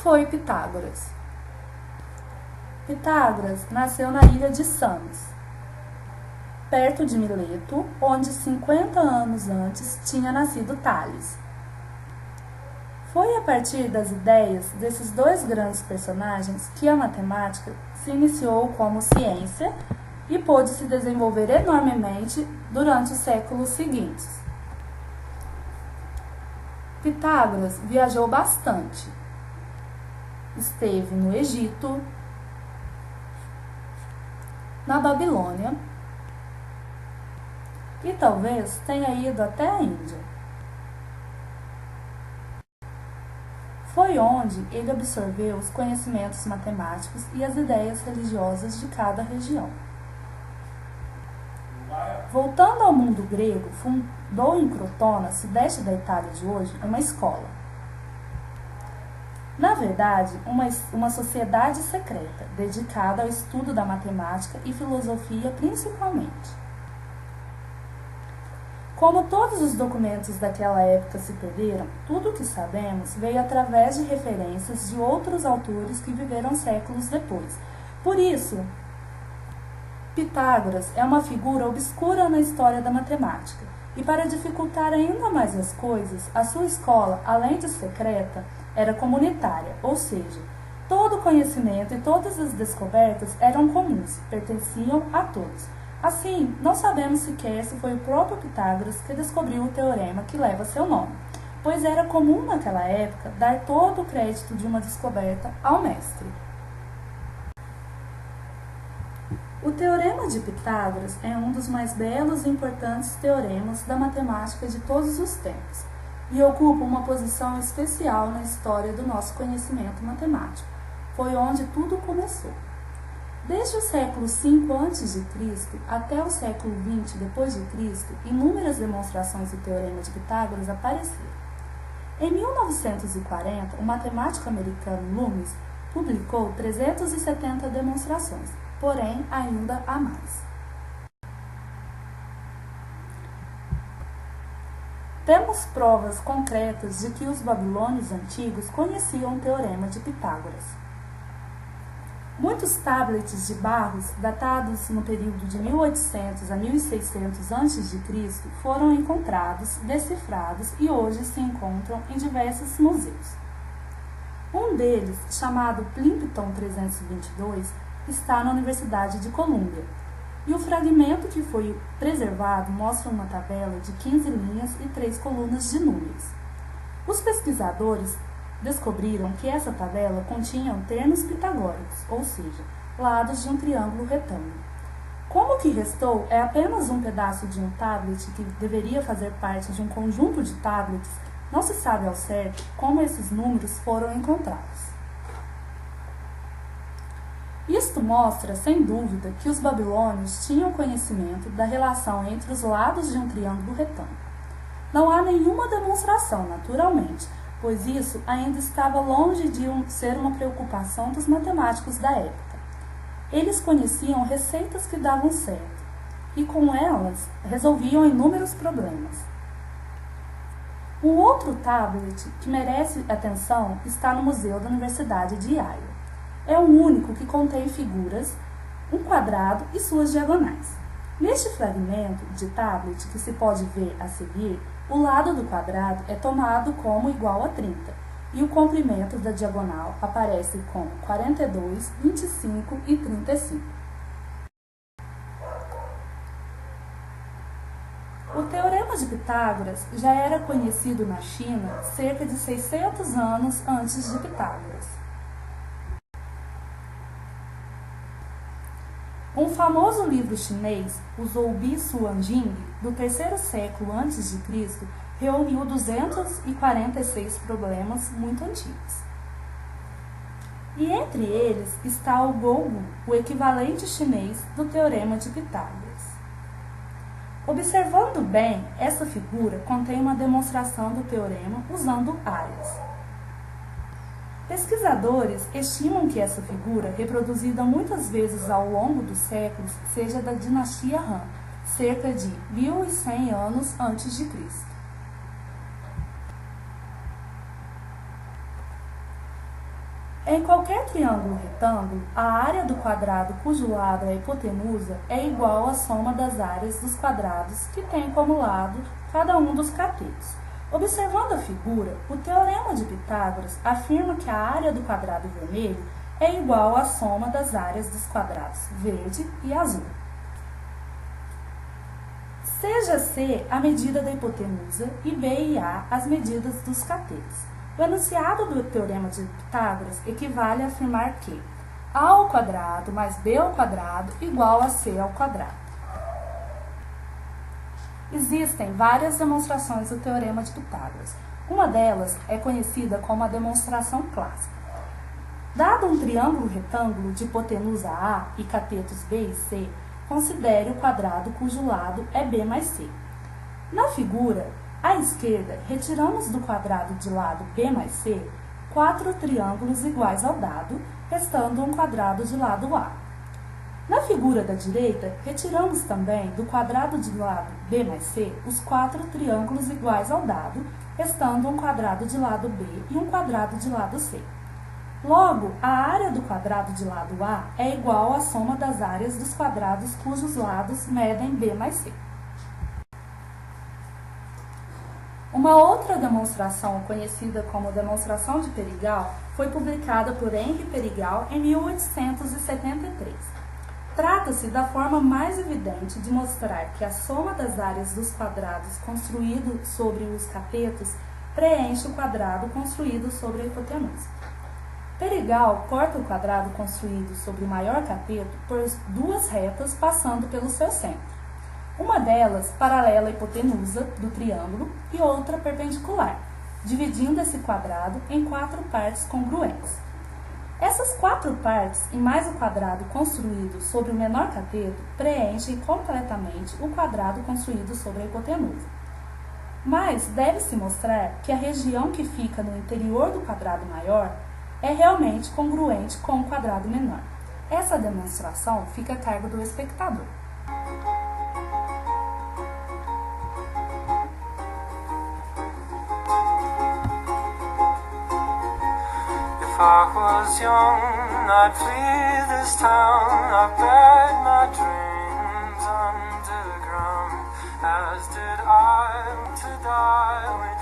foi Pitágoras? Pitágoras nasceu na ilha de Samos, perto de Mileto, onde 50 anos antes tinha nascido Tales. Foi a partir das ideias desses dois grandes personagens que a matemática se iniciou como ciência e pôde se desenvolver enormemente durante os séculos seguintes. Pitágoras viajou bastante. Esteve no Egito, na Babilônia e talvez tenha ido até a Índia. Foi onde ele absorveu os conhecimentos matemáticos e as ideias religiosas de cada região. Voltando ao mundo grego, fundou em Crotona, sudeste da Itália de hoje, uma escola. Na verdade, uma sociedade secreta, dedicada ao estudo da matemática e filosofia principalmente. Como todos os documentos daquela época se perderam, tudo o que sabemos veio através de referências de outros autores que viveram séculos depois. Por isso, Pitágoras é uma figura obscura na história da matemática. E para dificultar ainda mais as coisas, a sua escola, além de secreta, era comunitária, ou seja, todo o conhecimento e todas as descobertas eram comuns, pertenciam a todos. Assim, não sabemos sequer se foi o próprio Pitágoras que descobriu o teorema que leva seu nome, pois era comum naquela época dar todo o crédito de uma descoberta ao mestre. O Teorema de Pitágoras é um dos mais belos e importantes teoremas da matemática de todos os tempos e ocupa uma posição especial na história do nosso conhecimento matemático. Foi onde tudo começou. Desde o século V a.C. até o século XX d.C., inúmeras demonstrações do Teorema de Pitágoras apareceram. Em 1940, o matemático americano Loomis publicou 370 demonstrações, porém ainda há mais. Temos provas concretas de que os babilônios antigos conheciam o Teorema de Pitágoras. Muitos tablets de barros, datados no período de 1800 a 1600 a.C., foram encontrados, decifrados e hoje se encontram em diversos museus. Um deles, chamado Plimpton 322, está na Universidade de Colômbia, e o fragmento que foi preservado mostra uma tabela de 15 linhas e 3 colunas de números. Os pesquisadores descobriram que essa tabela continha termos pitagóricos, ou seja, lados de um triângulo retângulo. Como o que restou é apenas um pedaço de um tablet que deveria fazer parte de um conjunto de tablets, não se sabe ao certo como esses números foram encontrados. Isto mostra, sem dúvida, que os babilônios tinham conhecimento da relação entre os lados de um triângulo retângulo. Não há nenhuma demonstração, naturalmente, pois isso ainda estava longe de ser uma preocupação dos matemáticos da época. Eles conheciam receitas que davam certo, e com elas resolviam inúmeros problemas. Um outro tablet que merece atenção está no Museu da Universidade de Yale. É o único que contém figuras, um quadrado e suas diagonais. Neste fragmento de tablet que se pode ver a seguir, o lado do quadrado é tomado como igual a 30 e o comprimento da diagonal aparece como 42, 25 e 35. O Teorema de Pitágoras já era conhecido na China cerca de 600 anos antes de Pitágoras. Um famoso livro chinês, o Zhoubi Suanjing, do terceiro século a.C., reuniu 246 problemas muito antigos. E entre eles está o Gogu, o equivalente chinês do Teorema de Pitágoras. Observando bem, essa figura contém uma demonstração do teorema usando áreas. Pesquisadores estimam que essa figura, reproduzida muitas vezes ao longo dos séculos, seja da dinastia Han, cerca de 1100 anos antes de Cristo. Em qualquer triângulo retângulo, a área do quadrado cujo lado é a hipotenusa é igual à soma das áreas dos quadrados que tem como lado cada um dos catetos. Observando a figura, o teorema de Pitágoras afirma que a área do quadrado vermelho é igual à soma das áreas dos quadrados verde e azul. Seja C a medida da hipotenusa e B e A as medidas dos catetos. O enunciado do teorema de Pitágoras equivale a afirmar que A ao quadrado mais B ao quadrado igual a C ao quadrado. Existem várias demonstrações do teorema de Pitágoras. Uma delas é conhecida como a demonstração clássica. Dado um triângulo retângulo de hipotenusa A e catetos B e C, considere o quadrado cujo lado é B mais C. Na figura, à esquerda, retiramos do quadrado de lado B mais C 4 triângulos iguais ao dado, restando um quadrado de lado A. Na figura da direita, retiramos também do quadrado de lado B mais C os 4 triângulos iguais ao dado, restando um quadrado de lado B e um quadrado de lado C. Logo, a área do quadrado de lado A é igual à soma das áreas dos quadrados cujos lados medem B mais C. Uma outra demonstração, conhecida como demonstração de Perigal, foi publicada por Henri Perigal em 1873. Trata-se da forma mais evidente de mostrar que a soma das áreas dos quadrados construídos sobre os catetos preenche o quadrado construído sobre a hipotenusa. Perigal corta o quadrado construído sobre o maior cateto por duas retas passando pelo seu centro. Uma delas paralela à hipotenusa do triângulo e outra perpendicular, dividindo esse quadrado em 4 partes congruentes. Essas 4 partes e mais o quadrado construído sobre o menor cateto preenchem completamente o quadrado construído sobre a hipotenusa. Mas deve-se mostrar que a região que fica no interior do quadrado maior é realmente congruente com o quadrado menor. Essa demonstração fica a cargo do espectador. If I was young, I'd flee this town. I buried my dreams underground, as did I to die.